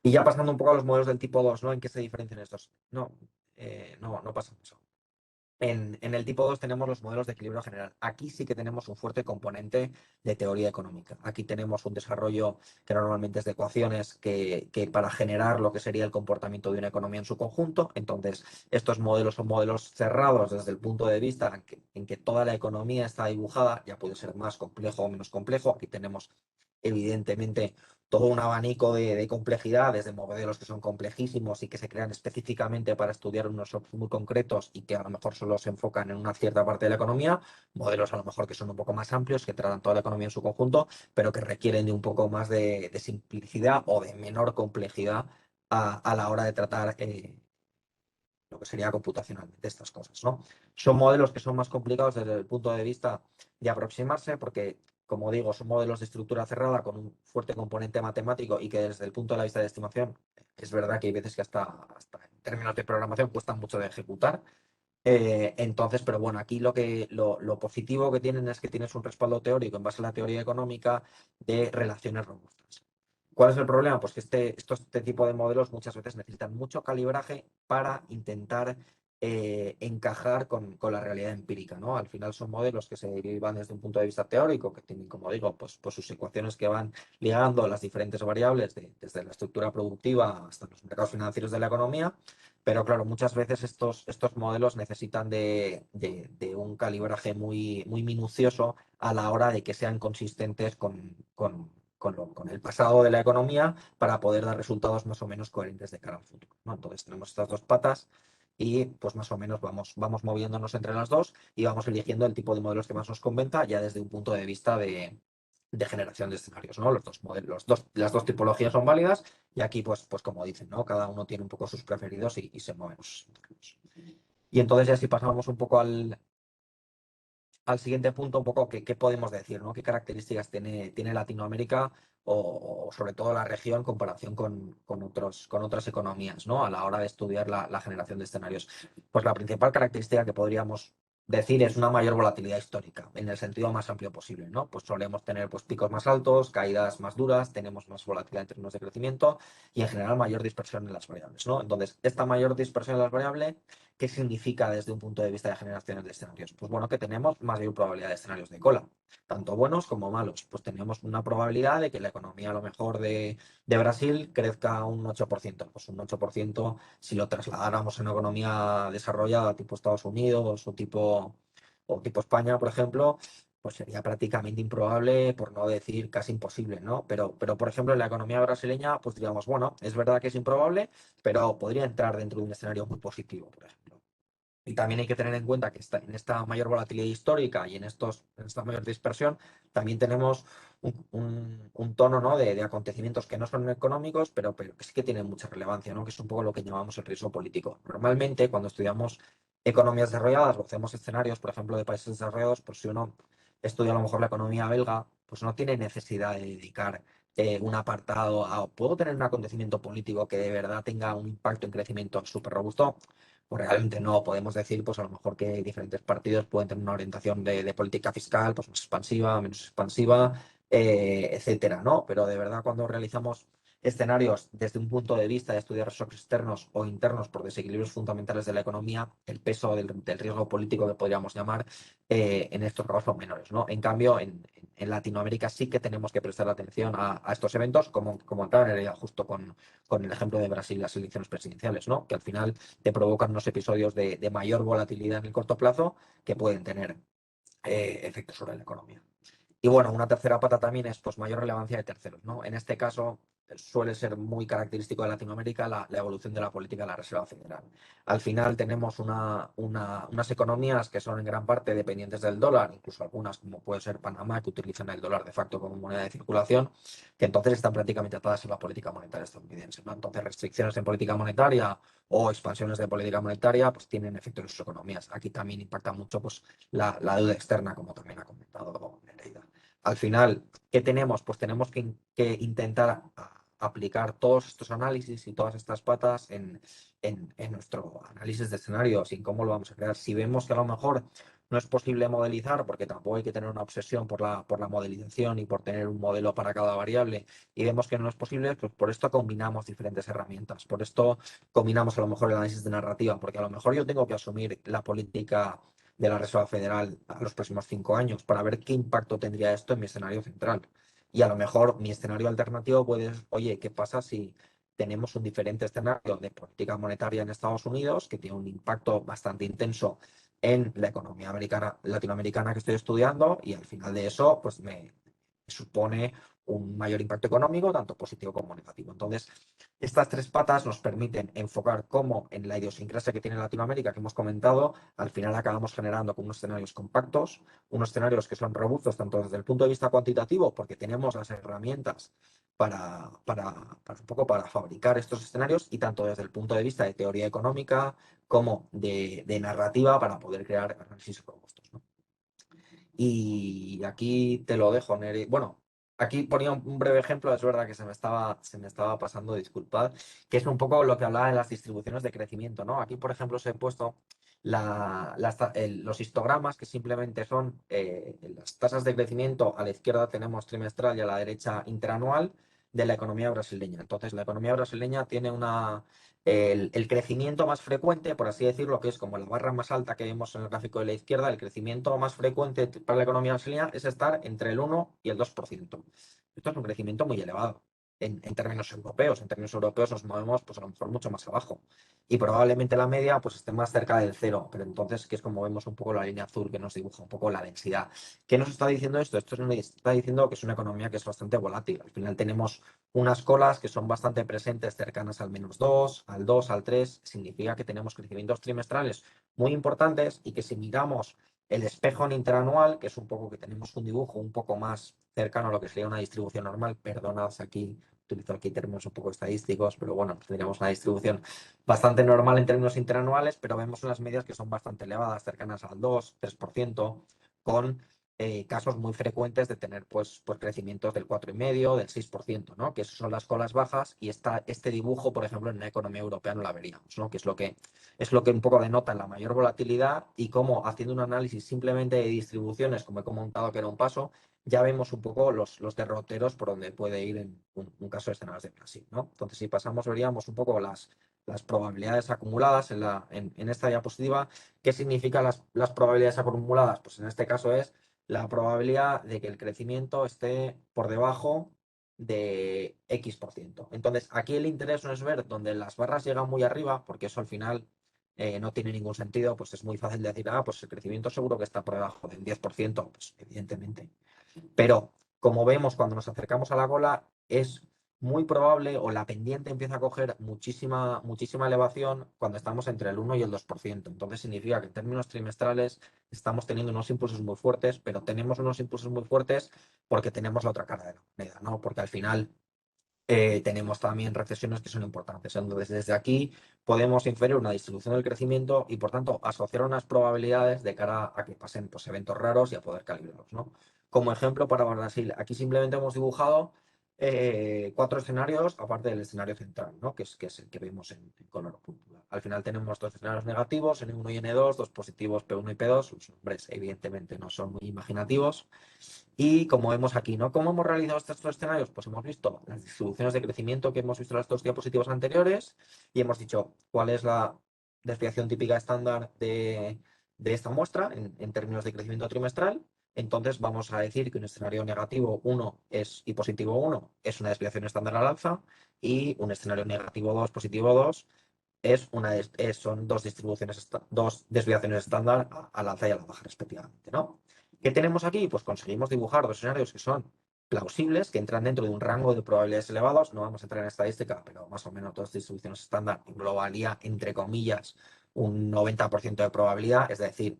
Y ya pasando un poco a los modelos del tipo 2, ¿no? ¿En qué se diferencian estos? No pasa eso. En el tipo 2 tenemos los modelos de equilibrio general. Aquí sí que tenemos un fuerte componente de teoría económica. Aquí tenemos un desarrollo que normalmente es de ecuaciones que para generar lo que sería el comportamiento de una economía en su conjunto. Entonces, estos modelos son modelos cerrados desde el punto de vista en que toda la economía está dibujada, ya puede ser más complejo o menos complejo. Aquí tenemos evidentemente todo un abanico de complejidad, desde modelos que son complejísimos y que se crean específicamente para estudiar unos shocks muy concretos y que a lo mejor solo se enfocan en una cierta parte de la economía, modelos a lo mejor que son un poco más amplios, que tratan toda la economía en su conjunto, pero que requieren de un poco más de simplicidad o de menor complejidad a la hora de tratar que sería computacionalmente estas cosas, ¿no? Son modelos que son más complicados desde el punto de vista de aproximarse porque, como digo, son modelos de estructura cerrada con un fuerte componente matemático y que desde el punto de vista de estimación es verdad que hay veces que hasta en términos de programación cuestan mucho de ejecutar. Entonces, pero bueno, aquí lo positivo que tienen es que tienes un respaldo teórico en base a la teoría económica de relaciones robustas. ¿Cuál es el problema? Pues que este tipo de modelos muchas veces necesitan mucho calibraje para intentar encajar con la realidad empírica, ¿no? Al final son modelos que se derivan desde un punto de vista teórico, que tienen, como digo, pues sus ecuaciones que van ligando las diferentes variables desde la estructura productiva hasta los mercados financieros de la economía. Pero claro, muchas veces estos modelos necesitan de un calibraje muy minucioso a la hora de que sean consistentes con el pasado de la economía para poder dar resultados más o menos coherentes de cara al futuro, ¿no? Entonces tenemos estas dos patas y pues más o menos vamos moviéndonos entre las dos y vamos eligiendo el tipo de modelos que más nos convenza ya desde un punto de vista de generación de escenarios, ¿no? Los dos modelos, las dos tipologías son válidas y aquí pues como dicen, ¿no? Cada uno tiene un poco sus preferidos y se mueven. Y entonces ya si pasamos un poco al siguiente punto, un poco qué podemos decir, ¿no? ¿Qué características tiene Latinoamérica o sobre todo la región en comparación con otras economías, ¿no? A la hora de estudiar la generación de escenarios? Pues la principal característica que podríamos decir es una mayor volatilidad histórica, en el sentido más amplio posible, ¿no? Pues solemos tener pues, picos más altos, caídas más duras, tenemos más volatilidad en términos de crecimiento y en general mayor dispersión en las variables, ¿no? Entonces, esta mayor dispersión en las variables, ¿qué significa desde un punto de vista de generaciones de escenarios? Pues bueno, que tenemos mayor probabilidad de escenarios de cola, tanto buenos como malos. Pues tenemos una probabilidad de que la economía a lo mejor de Brasil crezca un 8%. Pues un 8%, si lo trasladáramos a una economía desarrollada tipo Estados Unidos o tipo España, por ejemplo, pues sería prácticamente improbable, por no decir casi imposible, ¿no? Pero por ejemplo, en la economía brasileña, pues diríamos, bueno, es verdad que es improbable, pero podría entrar dentro de un escenario muy positivo, por ejemplo. Y también hay que tener en cuenta que en esta mayor volatilidad histórica y en esta mayor dispersión, también tenemos un tono, ¿no? de acontecimientos que no son económicos, pero que sí que tienen mucha relevancia, ¿no? Que es un poco lo que llamamos el riesgo político. Normalmente, cuando estudiamos economías desarrolladas o hacemos escenarios, por ejemplo, de países desarrollados, pues si uno estudia a lo mejor la economía belga, pues no tiene necesidad de dedicar un apartado a, ¿puedo tener un acontecimiento político que de verdad tenga un impacto en crecimiento súper robusto? Pues realmente no. Podemos decir, pues a lo mejor que diferentes partidos pueden tener una orientación de política fiscal, pues más expansiva, menos expansiva, etcétera, ¿no? Pero de verdad, cuando realizamos escenarios desde un punto de vista de estudiar shocks externos o internos por desequilibrios fundamentales de la economía, el peso del riesgo político que podríamos llamar, en estos casos son menores, ¿no? En cambio, en Latinoamérica sí que tenemos que prestar atención a estos eventos, como entraba en realidad justo con el ejemplo de Brasil, las elecciones presidenciales, ¿no? Que al final te provocan unos episodios de mayor volatilidad en el corto plazo que pueden tener efectos sobre la economía. Y bueno, una tercera pata también es pues, mayor relevancia de terceros, ¿no? En este caso suele ser muy característico de Latinoamérica la evolución de la política de la Reserva Federal. Al final tenemos unas economías que son en gran parte dependientes del dólar, incluso algunas como puede ser Panamá, que utilizan el dólar de facto como moneda de circulación, que entonces están prácticamente atadas a la política monetaria estadounidense, ¿no? Entonces restricciones en política monetaria o expansiones de política monetaria pues tienen efecto en sus economías. Aquí también impacta mucho pues, la deuda externa, como también ha comentado Nereida. Al final, ¿qué tenemos? Pues tenemos que intentar aplicar todos estos análisis y todas estas patas en nuestro análisis de escenarios y en cómo lo vamos a crear. Si vemos que a lo mejor no es posible modelizar, porque tampoco hay que tener una obsesión por la modelización y por tener un modelo para cada variable, y vemos que no es posible, pues por esto combinamos diferentes herramientas. Por esto combinamos a lo mejor el análisis de narrativa, porque a lo mejor yo tengo que asumir la política de la Reserva Federal a los próximos 5 años para ver qué impacto tendría esto en mi escenario central. Y a lo mejor mi escenario alternativo puede ser, oye, ¿qué pasa si tenemos un diferente escenario de política monetaria en Estados Unidos que tiene un impacto bastante intenso en la economía latinoamericana que estoy estudiando y al final de eso, pues me supone un mayor impacto económico, tanto positivo como negativo. Entonces, estas tres patas nos permiten enfocar cómo en la idiosincrasia que tiene Latinoamérica, que hemos comentado, al final acabamos generando con unos escenarios compactos, unos escenarios que son robustos tanto desde el punto de vista cuantitativo, porque tenemos las herramientas para un poco para fabricar estos escenarios, y tanto desde el punto de vista de teoría económica como de narrativa para poder crear análisis robustos, ¿no? Y aquí te lo dejo, Neri. Bueno, aquí ponía un breve ejemplo, es verdad que se me estaba pasando, disculpad, que es un poco lo que hablaba de las distribuciones de crecimiento, ¿no? Aquí, por ejemplo, os he puesto los histogramas, que simplemente son las tasas de crecimiento. A la izquierda tenemos trimestral y a la derecha interanual de la economía brasileña. Entonces, la economía brasileña tiene el crecimiento más frecuente, por así decirlo, que es como la barra más alta que vemos en el gráfico de la izquierda. El crecimiento más frecuente para la economía brasileña es estar entre el 1 y el 2%. Esto es un crecimiento muy elevado en términos europeos. En términos europeos nos movemos, pues, a lo mejor mucho más abajo. Y probablemente la media, pues, esté más cerca del cero. Pero entonces, que es como vemos un poco la línea azul que nos dibuja un poco la densidad. ¿Qué nos está diciendo esto? Esto nos está diciendo que es una economía que es bastante volátil. Al final tenemos unas colas que son bastante presentes, cercanas al -2, al 2, al 3. Significa que tenemos crecimientos trimestrales muy importantes, y que si miramos el espejo en interanual, que es un poco que tenemos un dibujo un poco más cercano a lo que sería una distribución normal. Perdonad si aquí utilizo aquí términos un poco estadísticos, pero bueno, pues tendríamos una distribución bastante normal en términos interanuales, pero vemos unas medias que son bastante elevadas, cercanas al 2, 3%, con casos muy frecuentes de tener pues crecimientos del 4,5, del 6%, ¿no? Que esas son las colas bajas, y este dibujo, por ejemplo, en una economía europea no la veríamos, ¿no? Que es lo que un poco denota la mayor volatilidad, y cómo, haciendo un análisis simplemente de distribuciones, como he comentado que era un paso, ya vemos un poco los derroteros por donde puede ir en un caso de escenarios de Brasil, ¿no? Entonces, si pasamos, veríamos un poco las probabilidades acumuladas en esta diapositiva. ¿Qué significan las probabilidades acumuladas? Pues en este caso es la probabilidad de que el crecimiento esté por debajo de X%. Entonces, aquí el interés no es ver donde las barras llegan muy arriba, porque eso al final no tiene ningún sentido. Pues es muy fácil decir, pues el crecimiento seguro que está por debajo del 10%, pues evidentemente. Pero, como vemos, cuando nos acercamos a la cola, es muy probable, o la pendiente empieza a coger muchísima, muchísima elevación cuando estamos entre el 1 y el 2%. Entonces significa que en términos trimestrales estamos teniendo unos impulsos muy fuertes, pero tenemos unos impulsos muy fuertes porque tenemos la otra cara de la moneda, ¿no? Porque al final tenemos también recesiones que son importantes. Entonces, desde aquí podemos inferir una distribución del crecimiento y, por tanto, asociar unas probabilidades de cara a que pasen, pues, eventos raros, y a poder calibrarlos, ¿no? Como ejemplo para Brasil, aquí simplemente hemos dibujado 4 escenarios, aparte del escenario central, ¿no? Que es el que vemos en color púrpura. Al final tenemos 2 escenarios negativos, N1 y N2, dos positivos, P1 y P2. Los nombres, evidentemente, no son muy imaginativos. Y como vemos aquí, ¿no? ¿Cómo hemos realizado estos 2 escenarios? Pues hemos visto las distribuciones de crecimiento que hemos visto en las 2 diapositivas anteriores, y hemos dicho cuál es la desviación típica estándar de esta muestra en términos de crecimiento trimestral. Entonces vamos a decir que un escenario negativo 1 y positivo 1 es una desviación estándar al alza, y un escenario negativo 2, positivo 2 son dos desviaciones estándar al alza y a la baja, respectivamente, ¿no? ¿Qué tenemos aquí? Pues conseguimos dibujar 2 escenarios que son plausibles, que entran dentro de un rango de probabilidades elevados. No vamos a entrar en estadística, pero más o menos 2 distribuciones estándar englobaría, entre comillas, un 90% de probabilidad. Es decir,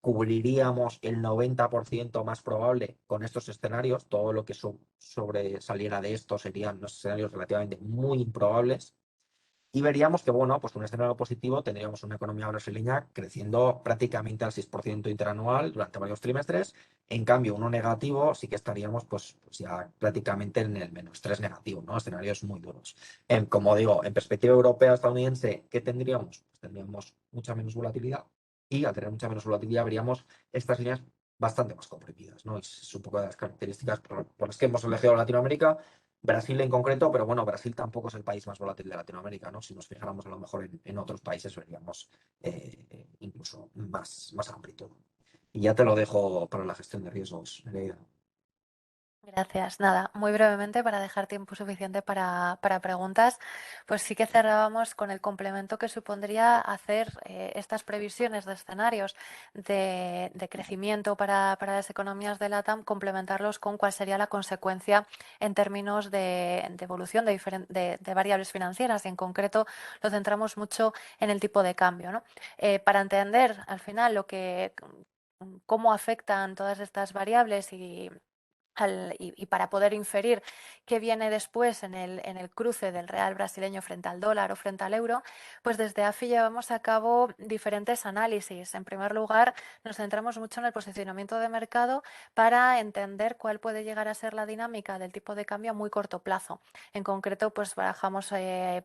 cubriríamos el 90% más probable con estos escenarios. Todo lo que sobresaliera de esto serían unos escenarios relativamente muy improbables. Y veríamos que, bueno, pues con un escenario positivo tendríamos una economía brasileña creciendo prácticamente al 6% interanual durante varios trimestres. En cambio, uno negativo sí que estaríamos, pues ya prácticamente en el -3 negativo, ¿no? Escenarios muy duros. Como digo, en perspectiva europea estadounidense, ¿qué tendríamos? Pues tendríamos mucha menos volatilidad, y al tener mucha menos volatilidad veríamos estas líneas bastante más comprimidas, ¿no? Es un poco de las características por las que hemos elegido Latinoamérica. Brasil en concreto, pero bueno, Brasil tampoco es el país más volátil de Latinoamérica, ¿no? Si nos fijáramos a lo mejor en otros países, veríamos incluso más amplitud. Y ya te lo dejo para la gestión de riesgos, Nereida. Gracias. Nada, muy brevemente para dejar tiempo suficiente para preguntas, pues sí que cerrábamos con el complemento que supondría hacer estas previsiones de escenarios de crecimiento para las economías de LATAM, complementarlos con cuál sería la consecuencia en términos de evolución de variables financieras y en concreto lo centramos mucho en el tipo de cambio, ¿no? Para entender al final cómo afectan todas estas variables y para poder inferir qué viene después en el cruce del real brasileño frente al dólar o frente al euro, pues desde AFI llevamos a cabo diferentes análisis. En primer lugar, nos centramos mucho en el posicionamiento de mercado para entender cuál puede llegar a ser la dinámica del tipo de cambio a muy corto plazo. En concreto, pues barajamos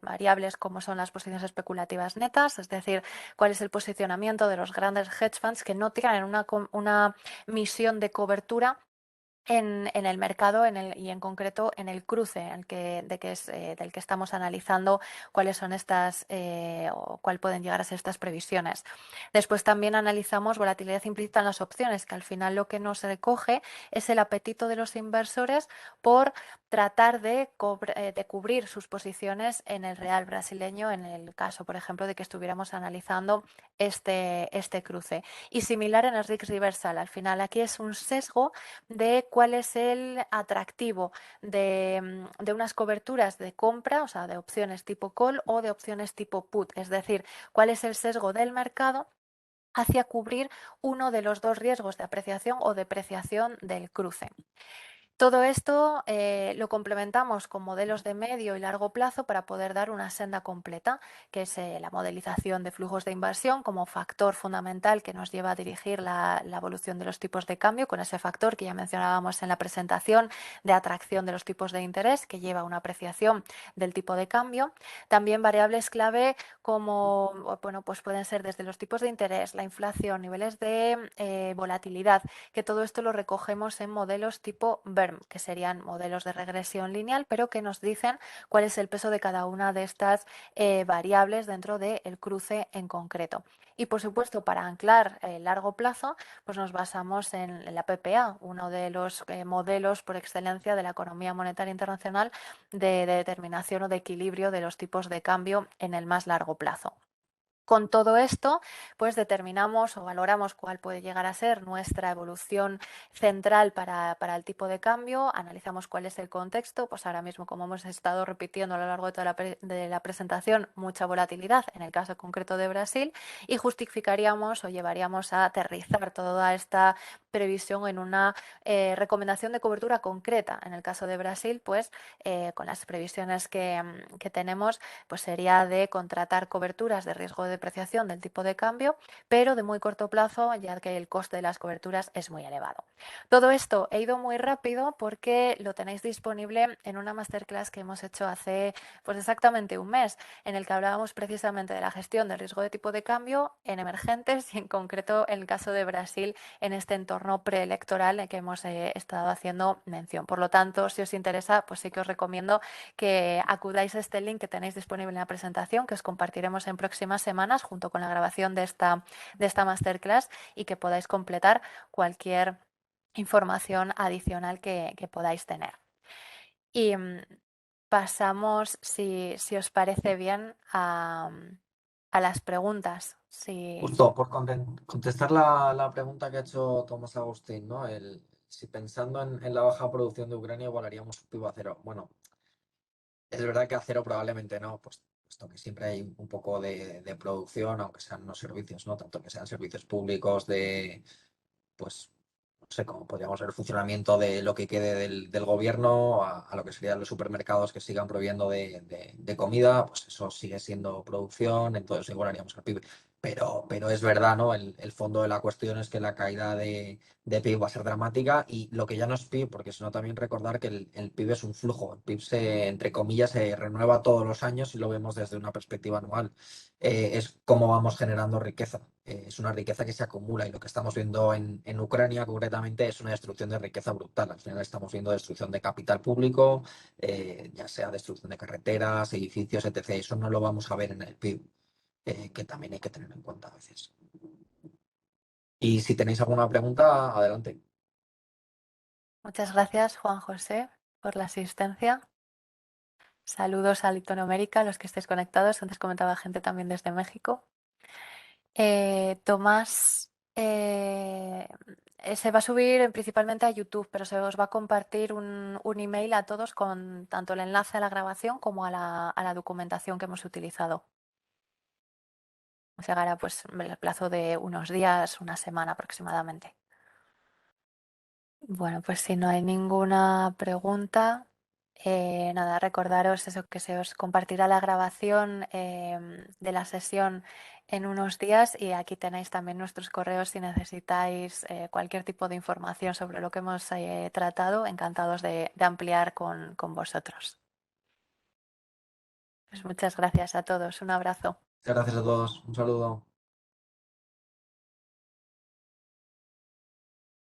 variables como son las posiciones especulativas netas, es decir, cuál es el posicionamiento de los grandes hedge funds que no tienen una misión de cobertura en el mercado y en concreto en el cruce del que estamos analizando cuáles son o cuál pueden llegar a ser estas previsiones. Después también analizamos volatilidad implícita en las opciones, que al final lo que nos recoge es el apetito de los inversores por tratar de cubrir sus posiciones en el real brasileño, en el caso, por ejemplo, de que estuviéramos analizando este cruce. Y similar en el risk reversal. Al final aquí es un sesgo de cuál es el atractivo de unas coberturas de compra, o sea, de opciones tipo call o de opciones tipo put, es decir, cuál es el sesgo del mercado hacia cubrir uno de los dos riesgos de apreciación o depreciación del cruce. Todo esto lo complementamos con modelos de medio y largo plazo para poder dar una senda completa, que es la modelización de flujos de inversión como factor fundamental que nos lleva a dirigir la evolución de los tipos de cambio, con ese factor que ya mencionábamos en la presentación de atracción de los tipos de interés, que lleva a una apreciación del tipo de cambio. También variables clave como, bueno, pues pueden ser desde los tipos de interés, la inflación, niveles de volatilidad, que todo esto lo recogemos en modelos tipo BERM, que serían modelos de regresión lineal, pero que nos dicen cuál es el peso de cada una de estas variables dentro del cruce en concreto. Y por supuesto, para anclar el largo plazo, pues nos basamos en la PPA, uno de los modelos por excelencia de la economía monetaria internacional de determinación o de equilibrio de los tipos de cambio en el más largo plazo. Con todo esto, pues determinamos o valoramos cuál puede llegar a ser nuestra evolución central para el tipo de cambio, analizamos cuál es el contexto, pues ahora mismo, como hemos estado repitiendo a lo largo de toda de la presentación, mucha volatilidad en el caso concreto de Brasil, y justificaríamos o llevaríamos a aterrizar toda esta previsión en una recomendación de cobertura concreta. En el caso de Brasil, pues con las previsiones que tenemos, pues sería de contratar coberturas de riesgo de depreciación del tipo de cambio, pero de muy corto plazo, ya que el coste de las coberturas es muy elevado. Todo esto he ido muy rápido porque lo tenéis disponible en una masterclass que hemos hecho hace pues exactamente un mes, en el que hablábamos precisamente de la gestión del riesgo de tipo de cambio en emergentes y en concreto en el caso de Brasil en este entorno preelectoral en que hemos estado haciendo mención. Por lo tanto, si os interesa, pues sí que os recomiendo que acudáis a este link que tenéis disponible en la presentación, que os compartiremos en próximas semanas junto con la grabación de esta masterclass y que podáis completar cualquier información adicional que podáis tener. Y pasamos, si os parece bien, a las preguntas. Si... Justo por contestar la pregunta que ha hecho Tomás Agustín, ¿no? Si pensando en la baja producción de Ucrania, igual haríamos un PIB a cero. Bueno, es verdad que a cero probablemente no, pues puesto que siempre hay un poco de producción, aunque sean unos servicios, ¿no? Tanto que sean servicios públicos pues, no sé cómo podríamos ver el funcionamiento de lo que quede del gobierno a lo que serían los supermercados que sigan proveyendo de comida, pues eso sigue siendo producción, entonces igual haríamos el PIB. Pero es verdad, ¿no? El fondo de la cuestión es que la caída de PIB va a ser dramática y lo que ya no es PIB, porque sino también recordar que el PIB es un flujo. El PIB entre comillas, se renueva todos los años y lo vemos desde una perspectiva anual. Es cómo vamos generando riqueza. Es una riqueza que se acumula y lo que estamos viendo en Ucrania concretamente es una destrucción de riqueza brutal. Al final estamos viendo destrucción de capital público, ya sea destrucción de carreteras, edificios, etc. Eso no lo vamos a ver en el PIB, que también hay que tener en cuenta a veces. Y si tenéis alguna pregunta, adelante. Muchas gracias, Juan José, por la asistencia. Saludos a Latinoamérica, los que estéis conectados. Antes comentaba gente también desde México. Tomás, se va a subir principalmente a YouTube, pero se os va a compartir un email a todos con tanto el enlace a la grabación como a la documentación que hemos utilizado. Os llegará pues en el plazo de unos días, una semana aproximadamente. Bueno, pues si no hay ninguna pregunta, nada, recordaros eso, que se os compartirá la grabación de la sesión en unos días y aquí tenéis también nuestros correos si necesitáis cualquier tipo de información sobre lo que hemos tratado, encantados de ampliar con vosotros. Pues muchas gracias a todos, un abrazo. Muchas gracias a todos. Un saludo.